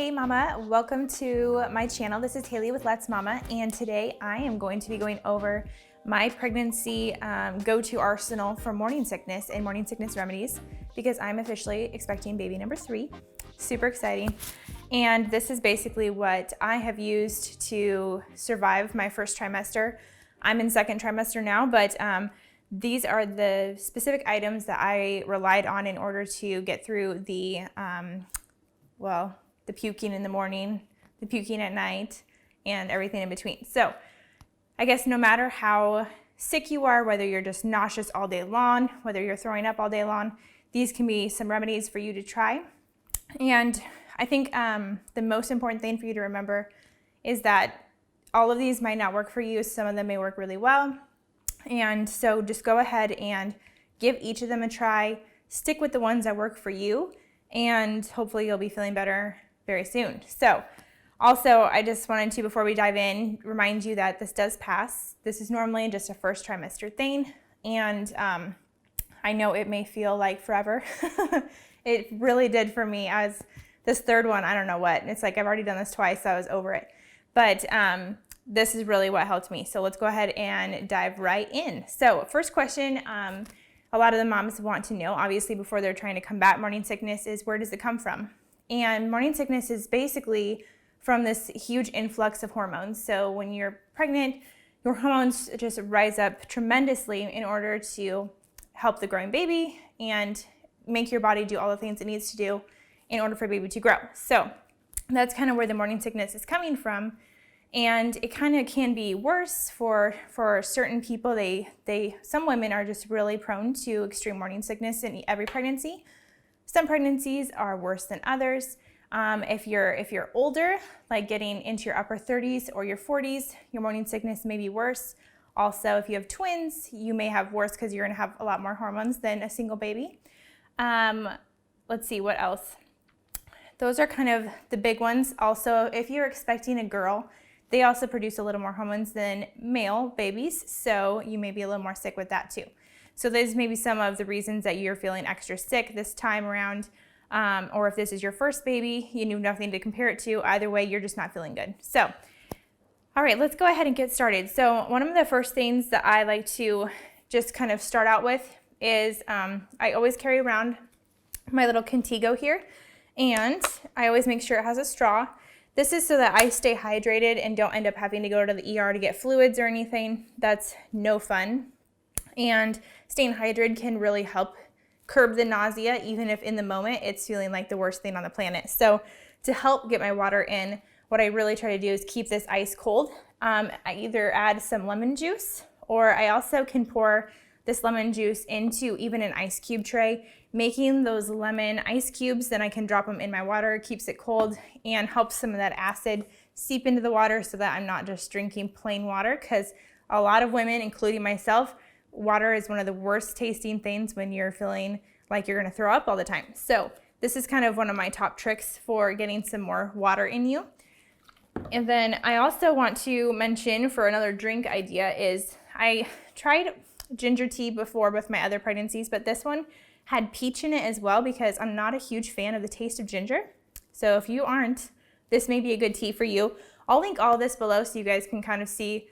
Hey Mama, welcome to my channel. This is Haley with Let's Mama, and today I am going to be going over my pregnancy go-to arsenal for morning sickness and morning sickness remedies because I'm officially expecting baby number 3. Super exciting. And this is basically what I have used to survive my first trimester. I'm in second trimester now, but these are the specific items that I relied on in order to get through the the puking in the morning, the puking at night, and everything in between. So I guess no matter how sick you are, whether you're just nauseous all day long, whether you're throwing up all day long, these can be some remedies for you to try. And I think the most important thing for you to remember is that all of these might not work for you. Some of them may work really well. And so just go ahead and give each of them a try. Stick with the ones that work for you, and hopefully you'll be feeling better very soon. So also, I just wanted to, before we dive in, remind you that this does pass. This is normally just a first trimester thing, and I know it may feel like forever. It really did for me. As this third one, I don't know what. It's like I've already done this twice, so I was over it. But this is really what helped me. So let's go ahead and dive right in. So first question, a lot of the moms want to know, obviously before they're trying to combat morning sickness, is where does it come from? And morning sickness is basically from this huge influx of hormones. So when you're pregnant, your hormones just rise up tremendously in order to help the growing baby and make your body do all the things it needs to do in order for baby to grow. So that's kind of where the morning sickness is coming from. And it kind of can be worse for certain people. Some women are just really prone to extreme morning sickness in every pregnancy. Some pregnancies are worse than others. If you're older, like getting into your upper 30s or your 40s, your morning sickness may be worse. Also, if you have twins, you may have worse because you're going to have a lot more hormones than a single baby. Let's see, what else? Those are kind of the big ones. Also, if you're expecting a girl, they also produce a little more hormones than male babies, so you may be a little more sick with that too. So those may be some of the reasons that you're feeling extra sick this time around, or if this is your first baby, you knew nothing to compare it to. Either way, you're just not feeling good. So, all right, let's go ahead and get started. So one of the first things that I like to just kind of start out with is I always carry around my little Contigo here, and I always make sure it has a straw. This is so that I stay hydrated and don't end up having to go to the ER to get fluids or anything. That's no fun. And staying hydrated can really help curb the nausea, even if in the moment it's feeling like the worst thing on the planet. So to help get my water in, what I really try to do is keep this ice cold. I either add some lemon juice, or I also can pour this lemon juice into even an ice cube tray, making those lemon ice cubes. Then I can drop them in my water, keeps it cold, and helps some of that acid seep into the water so that I'm not just drinking plain water, because a lot of women, including myself, water is one of the worst tasting things when you're feeling like you're gonna throw up all the time. So this is kind of one of my top tricks for getting some more water in you. And then I also want to mention, for another drink idea, is I tried ginger tea before with my other pregnancies, but this one had peach in it as well because I'm not a huge fan of the taste of ginger. So if you aren't, this may be a good tea for you. I'll link all this below so you guys can kind of see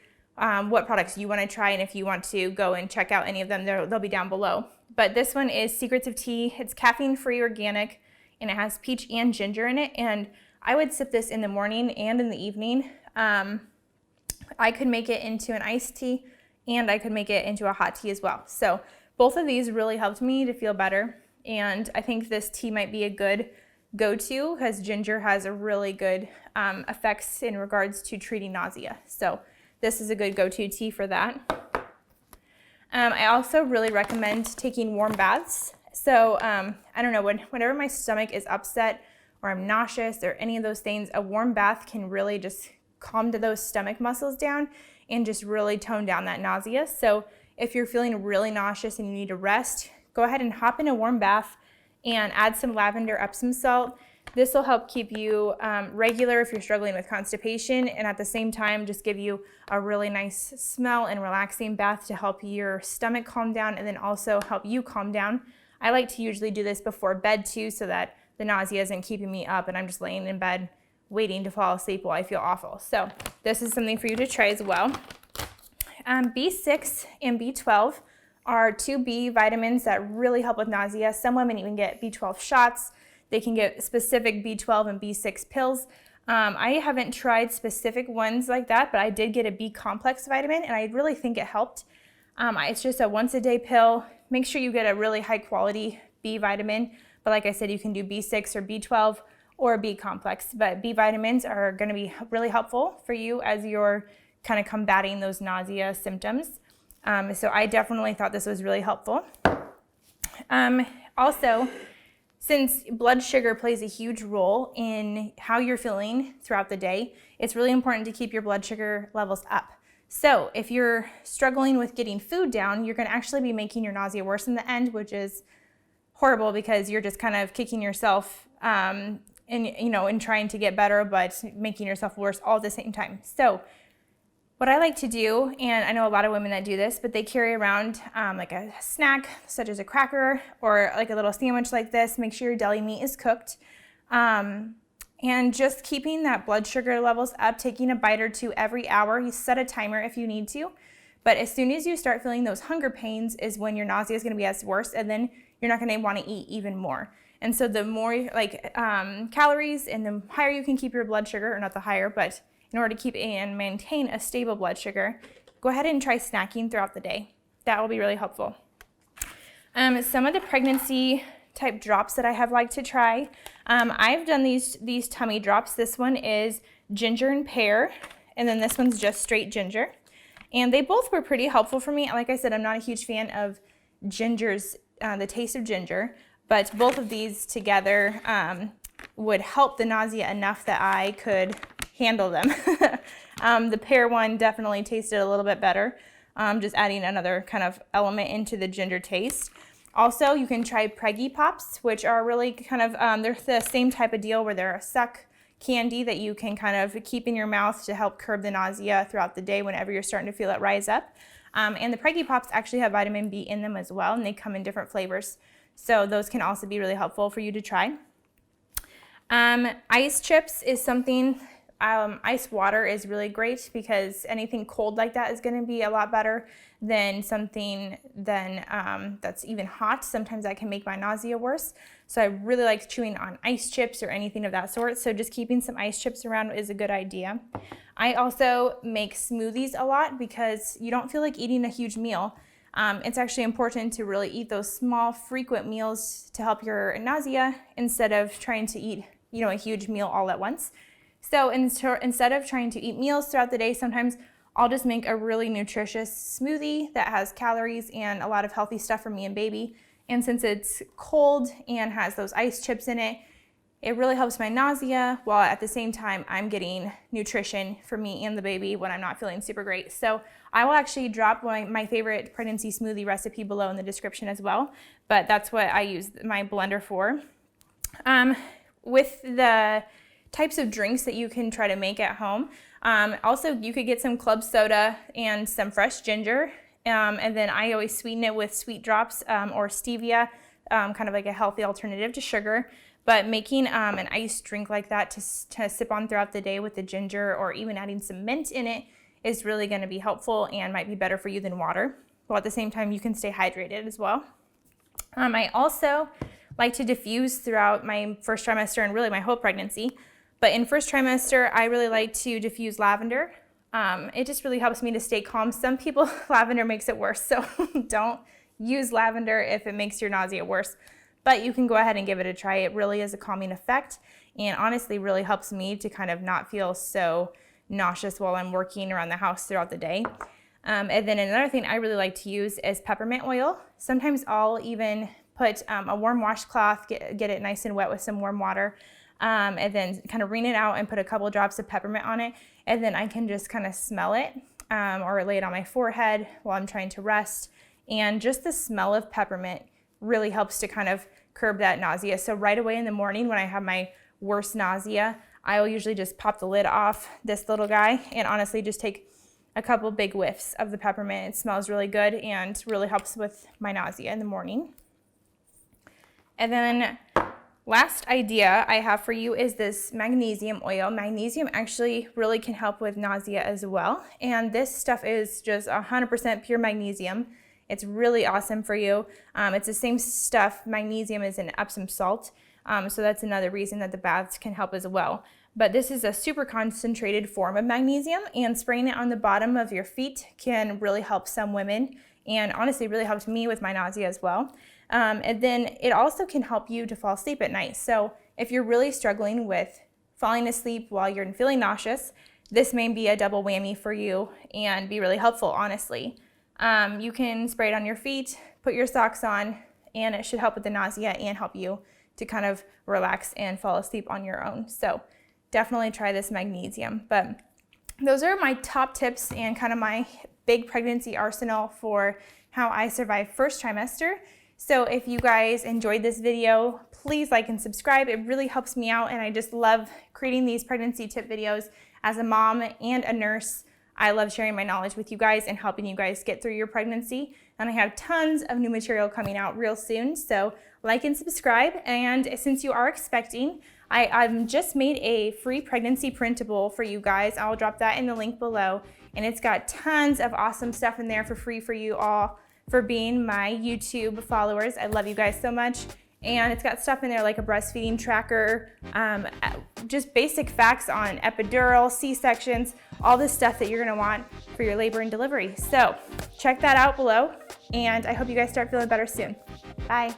what products you want to try, and if you want to go and check out any of them, they'll be down below. But this one is Secrets of Tea. It's caffeine-free, organic, and it has peach and ginger in it. And I would sip this in the morning and in the evening. I could make it into an iced tea, and I could make it into a hot tea as well. So both of these really helped me to feel better. And I think this tea might be a good go-to because ginger has a really good effects in regards to treating nausea. So this is a good go-to tea for that. I also really recommend taking warm baths. So I don't know, whenever my stomach is upset or I'm nauseous or any of those things, a warm bath can really just calm those stomach muscles down and just really tone down that nausea. So if you're feeling really nauseous and you need to rest, go ahead and hop in a warm bath and add some lavender Epsom salt. This will help keep you regular if you're struggling with constipation, and at the same time just give you a really nice smell and relaxing bath to help your stomach calm down and then also help you calm down. I like to usually do this before bed too, so that the nausea isn't keeping me up and I'm just laying in bed waiting to fall asleep while I feel awful. So this is something for you to try as well. B6 and B12 are 2 B vitamins that really help with nausea. Some women even get B12 shots. They can get specific B12 and B6 pills. I haven't tried specific ones like that, but I did get a B complex vitamin, and I really think it helped. It's just a once a day pill. Make sure you get a really high quality B vitamin. But like I said, you can do B6 or B12 or B complex. But B vitamins are going to be really helpful for you as you're kind of combating those nausea symptoms. So I definitely thought this was really helpful. Also, since blood sugar plays a huge role in how you're feeling throughout the day, it's really important to keep your blood sugar levels up. So if you're struggling with getting food down, you're going to actually be making your nausea worse in the end, which is horrible because you're just kind of kicking yourself and trying to get better, but making yourself worse all at the same time. So what I like to do, and I know a lot of women that do this, but they carry around like a snack, such as a cracker or like a little sandwich like this. Make sure your deli meat is cooked. And just keeping that blood sugar levels up, taking a bite or two every hour. You set a timer if you need to. But as soon as you start feeling those hunger pains is when your nausea is going to be as worse, and then you're not going to want to eat even more. And so the more calories and the higher you can keep your blood sugar, or not the higher, but in order to keep and maintain a stable blood sugar, go ahead and try snacking throughout the day. That will be really helpful. Some of the pregnancy type drops that I have liked to try. I've done these tummy drops. This one is ginger and pear, and then this one's just straight ginger. And they both were pretty helpful for me. Like I said, I'm not a huge fan of the taste of ginger, but both of these together would help the nausea enough that I could handle them. The pear one definitely tasted a little bit better, just adding another kind of element into the ginger taste. Also, you can try Preggy Pops, which are really kind of, they're the same type of deal where they're a suck candy that you can kind of keep in your mouth to help curb the nausea throughout the day whenever you're starting to feel it rise up. And the Preggy Pops actually have vitamin B in them as well, and they come in different flavors. So those can also be really helpful for you to try. Ice chips is something, ice water is really great because anything cold like that is going to be a lot better than something that's even hot. Sometimes that can make my nausea worse. So I really like chewing on ice chips or anything of that sort. So just keeping some ice chips around is a good idea. I also make smoothies a lot because you don't feel like eating a huge meal. It's actually important to really eat those small, frequent meals to help your nausea instead of trying to eat, a huge meal all at once. So instead of trying to eat meals throughout the day, sometimes I'll just make a really nutritious smoothie that has calories and a lot of healthy stuff for me and baby. And since it's cold and has those ice chips in it, it really helps my nausea while at the same time I'm getting nutrition for me and the baby when I'm not feeling super great. So I will actually drop my favorite pregnancy smoothie recipe below in the description as well. But that's what I use my blender for. With the types of drinks that you can try to make at home. Also, you could get some club soda and some fresh ginger. And then I always sweeten it with sweet drops or stevia, kind of like a healthy alternative to sugar. But making an iced drink like that to sip on throughout the day with the ginger or even adding some mint in it is really going to be helpful and might be better for you than water. While at the same time, you can stay hydrated as well. I also like to diffuse throughout my first trimester and really my whole pregnancy. But in first trimester, I really like to diffuse lavender. It just really helps me to stay calm. Some people, lavender makes it worse, so don't use lavender if it makes your nausea worse. But you can go ahead and give it a try. It really is a calming effect and honestly really helps me to kind of not feel so nauseous while I'm working around the house throughout the day. And then another thing I really like to use is peppermint oil. Sometimes I'll even put a warm washcloth, get it nice and wet with some warm water, and then kind of wring it out and put a couple drops of peppermint on it. And then I can just kind of smell it or lay it on my forehead while I'm trying to rest. And just the smell of peppermint really helps to kind of curb that nausea. So right away in the morning when I have my worst nausea, I will usually just pop the lid off this little guy and honestly just take a couple big whiffs of the peppermint. It smells really good and really helps with my nausea in the morning. And then Last idea I have for you is this magnesium oil. Magnesium actually really can help with nausea as well. And this stuff is just 100% pure magnesium. It's really awesome for you. It's the same stuff magnesium is in Epsom salt. So that's another reason that the baths can help as well. But this is a super concentrated form of magnesium, and spraying it on the bottom of your feet can really help some women, and honestly really helped me with my nausea as well. And then it also can help you to fall asleep at night. So if you're really struggling with falling asleep while you're feeling nauseous, this may be a double whammy for you and be really helpful, honestly. You can spray it on your feet, put your socks on, and it should help with the nausea and help you to kind of relax and fall asleep on your own. So definitely try this magnesium. But those are my top tips and kind of my big pregnancy arsenal for how I survived first trimester. So if you guys enjoyed this video, please like and subscribe. It really helps me out, and I just love creating these pregnancy tip videos. As a mom and a nurse, I love sharing my knowledge with you guys and helping you guys get through your pregnancy. And I have tons of new material coming out real soon, so like and subscribe. And since you are expecting, I've just made a free pregnancy printable for you guys. I'll drop that in the link below. And it's got tons of awesome stuff in there for free for you all for being my YouTube followers. I love you guys so much. And it's got stuff in there like a breastfeeding tracker, just basic facts on epidural, C-sections, all this stuff that you're gonna want for your labor and delivery. So check that out below, and I hope you guys start feeling better soon. Bye.